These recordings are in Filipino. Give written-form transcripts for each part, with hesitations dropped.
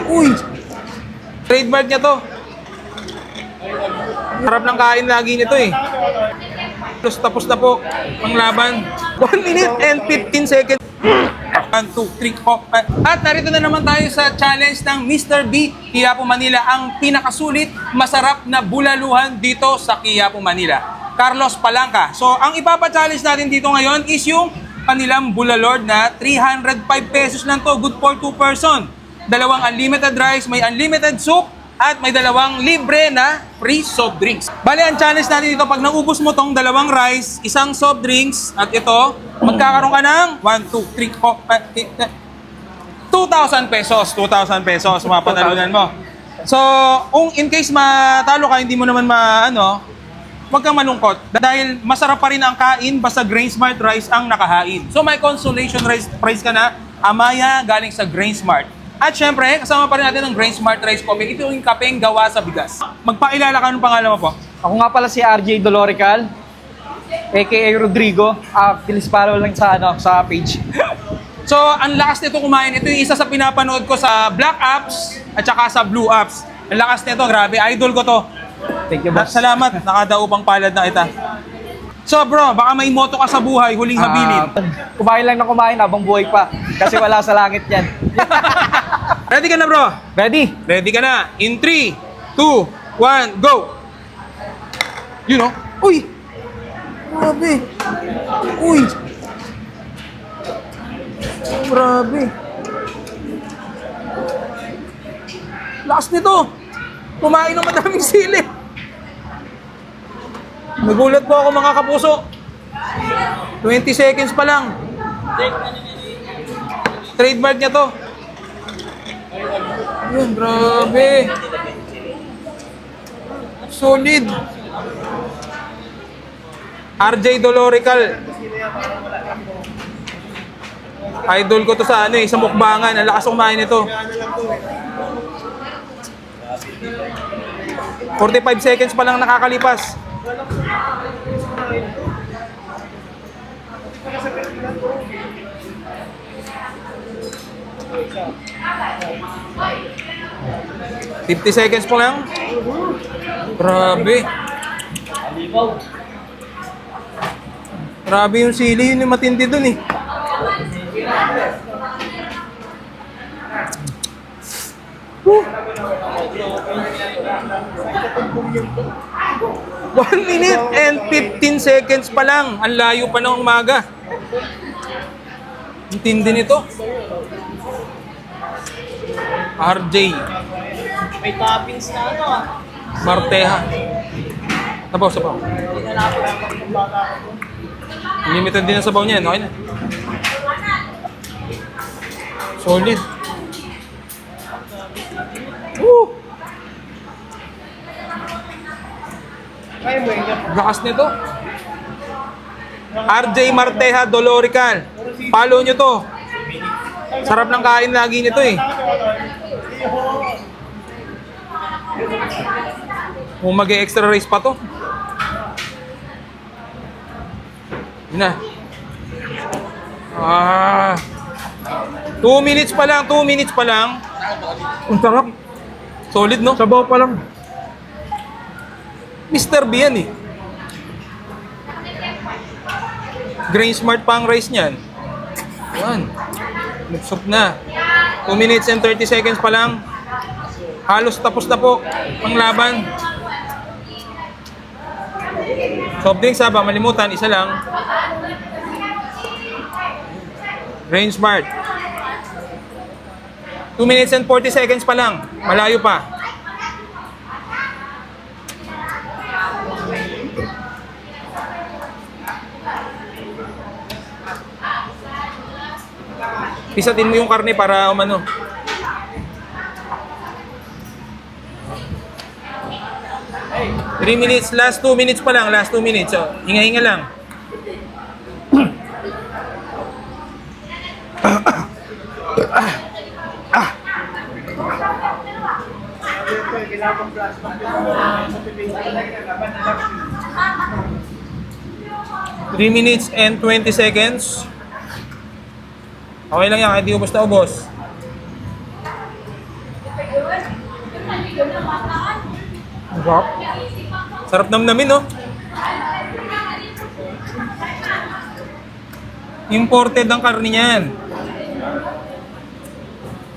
Uy! Trademark niya to. Harap ng kain lagi nito eh. Tapos na po ang laban. 1 minute and 15 seconds. 1, 2, 3, 4, 5. At narito na naman tayo sa challenge ng Mr. B, Quiapo, Manila. Ang pinakasulit, masarap na bulaluhan dito sa Quiapo, Manila. Carlos Palanca. So, ang ipapa-challenge natin dito ngayon is yung kanilang Bulalord na 305 pesos lang to. Good for 2 person. Dalawang unlimited rice, may unlimited soup, at may dalawang libre na free soft drinks. Bale, ang challenge natin dito, pag naubos mo tong dalawang rice, isang soft drinks, at ito, magkakaroon ka ng 1, 2, 3, 4, 5, 2,000 pesos. 2,000 pesos, mapatalunan mo. So, kung in case matalo ka, hindi mo naman huwag kang malungkot. Dahil masarap pa rin ang kain, basta Grain Smart Rice ang nakahain. So, may consolation prize ka na, Amaya, galing sa Grain Smart. At syempre, kasama pa rin natin ang Grain Smart Rice Coffee. Ito yung kapeng gawa sa bigas. Magpakilala ka, anong pangalan mo po? Ako nga pala si RJ Dolorical, aka Rodrigo. Please follow lang sa page. So, ang lakas nito kumain. Ito yung isa sa pinapanood ko sa Black Apps at saka sa Blue Apps. Ang lakas nito, grabe. Idol ko to. Thank you, boss. Salamat, nakadaupang palad na kita. So bro, baka may moto ka sa buhay, huling habilin. Kumain lang na kumain habang buhay pa. Kasi wala sa langit yan. Ready ka na bro? Ready? Ready ka na. In 3, 2, 1, go! You know? Uy! Grabe! Uy! Grabe! Lakas nito! Kumain ng madaming sili! Nagulat po ako mga kapuso. 20 seconds pa lang. Trademark niya to. Yun, grabe. Solid. RJ Dolorical. Idol ko to sa sa mukbangan. Ang lakas kumain nito. 45 seconds pa lang nakakalipas. $50 seconds po lang. Grabe. Grabe yung sili, yun yung matindi dun eh. Woo! 1 minute and 15 seconds pa lang. Ang layo pa ng umaga. Ang tindi nito. RJ. May toppings na Marteha. Sabaw. Limited din ang sabaw niyan. Okay na. Solid. Woo! Lakas nito. RJ Marteha Dolorical. Follow nyo to. Sarap ng kain lagi nito eh. Kung mag-extra rice pa to. Yun na. 2 minutes pa lang. 2 minutes pa lang. Ang sarap. Solid no? Sabaw pa lang. Mr. B yan eh. Grain Smart pa ang rice niyan. Yan. Luksok na. 2 minutes and 30 seconds pa lang. Halos tapos na po ang laban. Soft drinks ba? Malimutan. Isa lang. Grain Smart. 2 minutes and 40 seconds pa lang. Malayo pa. Pisatin mo yung karne para umano. Three minutes, last 2 minutes pa lang, last 2 minutes. So, hinga-hinga lang. Three minutes and 20 seconds. Okay lang yan, kahit di ubos na ubos. Sarap. Sarap namnamin, no? Imported ang karne niyan.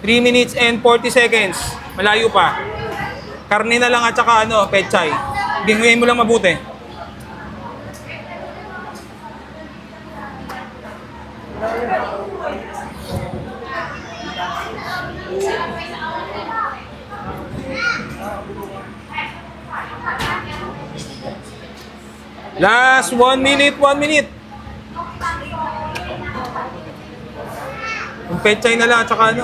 3 minutes and 40 seconds. Malayo pa. Karne na lang at saka pechay. Gingayin mo lang mabuti. Last 1 minute, 1 minute. Yung pechay na lang at saka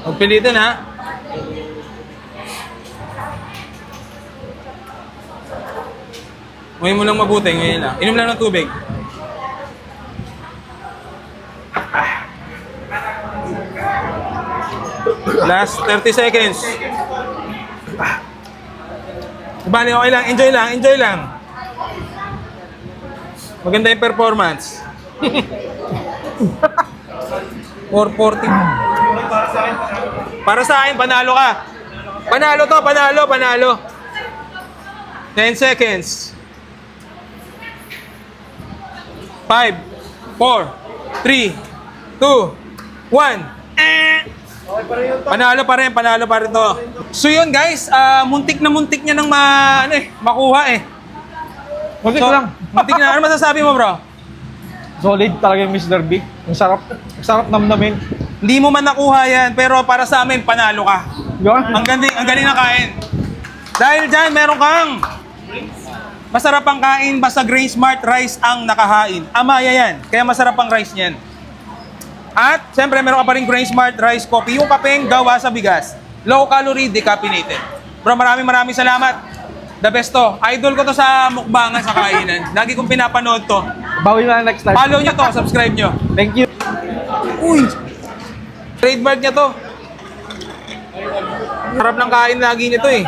Magpilitan, ha? Ngayon mo lang mabuti, ngayon lang. Inom lang ng tubig. Last 30 seconds. Bali, okay lang. Enjoy lang, enjoy lang. Maganda yung performance. 440. Para sa akin, panalo ka. Panalo to, panalo, panalo. 10 seconds. 5, 4, 3, 2, 1. Panalo pa rin to. So yun guys, muntik niya nang makuha eh. Muntik So, lang. muntik na. Ano masasabi mo, bro? Solid talaga yung Mr. B. Ang sarap. Ang sarap namnamin. Hindi mo man nakuha yan, pero para sa amin, panalo ka. Yun. Ang galing na kain. Dahil dyan, meron kang masarap ang kain, basta Grain Smart Rice ang nakahain. Amaya yan, kaya masarap ang rice niyan. At, siyempre, meron ka pa rin Grain Smart Rice Coffee, yung kapeng gawa sa bigas. Low calorie, decaffeinated. Bro, maraming salamat. The best to. Idol ko to sa mukbangan sa kainan. Lagi kong pinapanood to. Bawi na lang next time. Follow nyo to, subscribe nyo. Thank you. Uy! Trademark niya to. Harap ng kain lagi nito eh.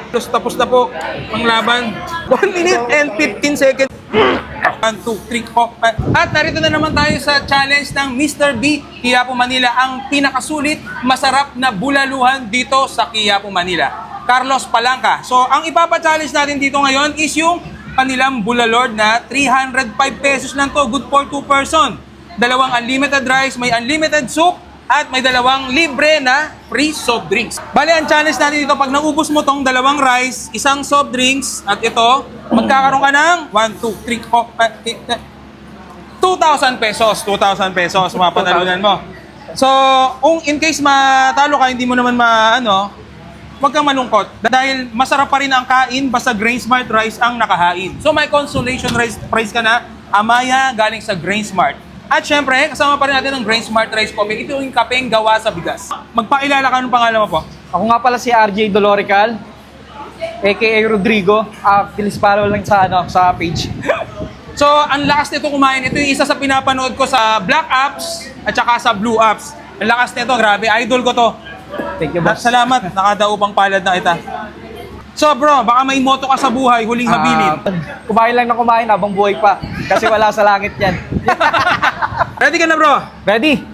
Tapos na po ang laban. 1 minute and 15 seconds. 1, 2, 3, 4. At narito na naman tayo sa challenge ng Mr. B, Quiapo, Manila. Ang pinakasulit, masarap na bulaluhan dito sa Quiapo, Manila. Carlos Palanca. So, ang ipapa-challenge natin dito ngayon is yung kanilang bulalord na 305 pesos lang to. Good for 2 person. Dalawang unlimited rice, may unlimited soup, at may dalawang libre na free soft drinks. Bale, ang challenge natin dito, pag naubos mo tong dalawang rice, isang soft drinks, at ito, magkakaroon ka ng 1, 2, 3, 4, 2,000 pesos. 2,000 pesos, mapatalunan mo. So, kung in case matalo ka, hindi mo naman huwag kang malungkot. Dahil masarap pa rin ang kain, basta Grain Smart Rice ang nakahain. So, may consolation prize ka na, Amaya, galing sa Grain Smart. At syempre, kasama pa rin natin ang Grain Smart Rice Coffee. Ito yung kapeng gawa sa bigas. Magpakilala ka, anong pangalan mo po? Ako nga pala si RJ Dolorical, aka Rodrigo. Please follow lang sa page. So, ang lakas nito kumain. Ito yung isa sa pinapanood ko sa Black Apps at saka sa Blue Apps. Ang lakas nito, grabe. Idol ko to. Thank you, boss. Salamat, nakadaupang palad na kita. So bro, baka may moto ka sa buhay, huling habilin. Kumain lang na kumain habang buhay pa. Kasi wala sa langit yan. Ready ka na bro? Ready?